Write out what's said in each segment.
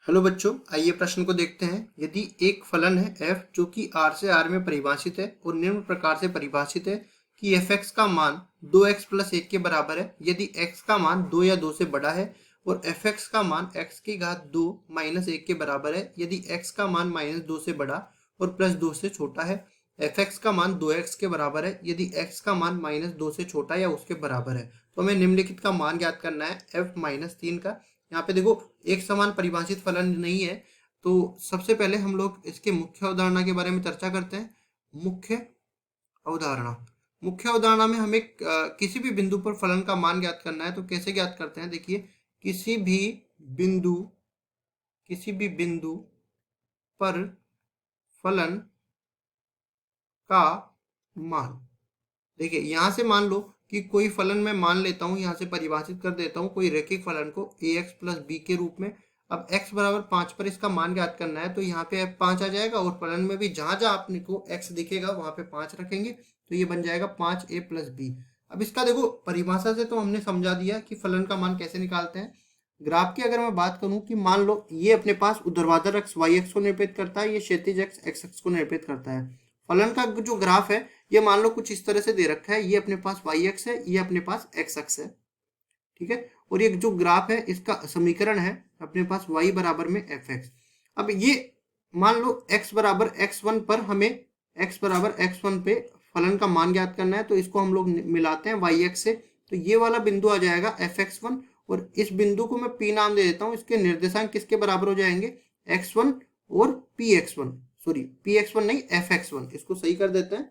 Hello बच्चों, आइए प्रश्न को देखते हैं। यदि एक फलन है f जो कि r से r में परिभाषित है और निम्न प्रकार से परिभाषित है कि fx का मान 2x प्लस 1 के बराबर है यदि x का मान 2 या 2 से बड़ा है, और fx का मान x की घात 2 माइनस 1 के बराबर है यदि x का मान माइनस 2 से बड़ा और प्लस 2 से छोटा है। fx का मान 2x के बराबर है यदि x का मान माइनस 2 से छोटा या उसके बराबर है। तो हमें निम्नलिखित का मान ज्ञात करना है f माइनस 3 का। यहाँ पे देखो, एक समान परिभाषित फलन नहीं है, तो सबसे पहले हम लोग इसके मुख्य अवधारणा के बारे में चर्चा करते हैं। मुख्य अवधारणा मुख्य अवधारणा में हमें किसी भी बिंदु पर फलन का मान ज्ञात करना है। तो कैसे ज्ञात करते हैं, देखिए, किसी भी बिंदु पर फलन का मान, देखिए यहाँ से मान लो कि कोई फलन मैं मान लेता हूँ, यहाँ से परिभाषित कर देता हूँ कोई रैखिक फलन को ax प्लस b के रूप में। अब x बराबर 5 पर इसका मान ज्ञात करना है, तो यहाँ पे f 5 आ जाएगा और फलन में भी जहां जहां आपने को x दिखेगा वहां पे 5 रखेंगे, तो ये बन जाएगा 5a प्लस b। अब इसका देखो, परिभाषा से तो हमने समझा दिया कि फलन का मान कैसे निकालते हैं। ग्राफ की अगर मैं बात करूं कि मान लो ये अपने पास ऊर्ध्वाधर अक्ष y अक्ष को निरूपित करता है, ये क्षैतिज अक्ष x अक्ष को निरूपित करता है। फलन का जो ग्राफ है ये मान लो कुछ इस तरह से दे रखा है, ये अपने पास y अक्ष है, ये अपने पास x अक्ष है, ठीक है। और ये जो ग्राफ है इसका समीकरण है अपने पास y बराबर में fx। अब ये मान लो x बराबर x1 पर हमें x बराबर x1 पे फलन का मान ज्ञात करना है, तो इसको हम लोग मिलाते हैं y अक्ष से, तो ये वाला बिंदु आ जाएगा fx1 और इस बिंदु को मैं p नाम दे देता हूँ। इसके निर्देशांक किसके बराबर हो जाएंगे, x1 और px1, सॉरी px1 नहीं fx1, इसको सही कर देते हैं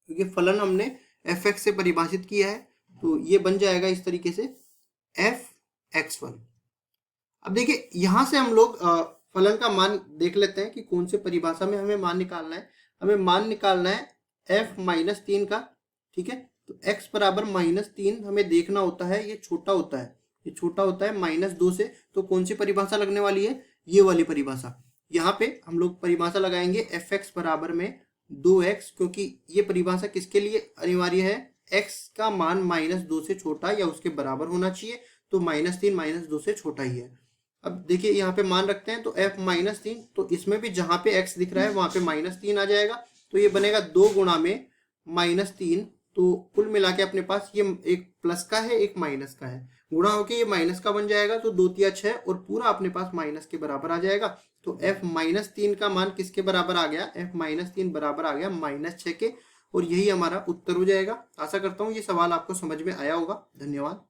क्योंकि फलन हमने fx से परिभाषित किया है, तो ये बन जाएगा इस तरीके से fx1। अब देखिए, यहां से हम लोग फलन का मान देख लेते हैं कि कौन से परिभाषा में हमें मान निकालना है। हमें मान निकालना है f माइनस 3 का, ठीक है। तो x बराबर माइनस 3 हमें देखना होता है, ये छोटा होता है, ये छोटा होता है माइनस 2 से, तो कौन सी परिभाषा लगने वाली है, ये वाली परिभाषा। यहाँ पे हम लोग परिभाषा लगाएंगे fx बराबर में 2x, क्योंकि ये परिभाषा किसके लिए अनिवार्य है, x का मान माइनस 2 से छोटा या उसके बराबर होना चाहिए, तो माइनस 3 माइनस 2 से छोटा ही है। अब देखिए यहाँ पे मान रखते हैं, तो f माइनस 3, तो इसमें भी जहां पे x दिख रहा है वहां पे माइनस 3 आ जाएगा, तो ये बनेगा 2 गुणा में माइनस 3, तो कुल मिला के अपने पास ये एक प्लस का है एक माइनस का है, गुणा होके ये माइनस का बन जाएगा, तो 2 तिया 6 और पूरा अपने पास माइनस के बराबर आ जाएगा। तो f माइनस 3 का मान किसके बराबर आ गया, f माइनस 3 बराबर आ गया माइनस 6 के, और यही हमारा उत्तर हो जाएगा। आशा करता हूँ ये सवाल आपको समझ में आया होगा। धन्यवाद।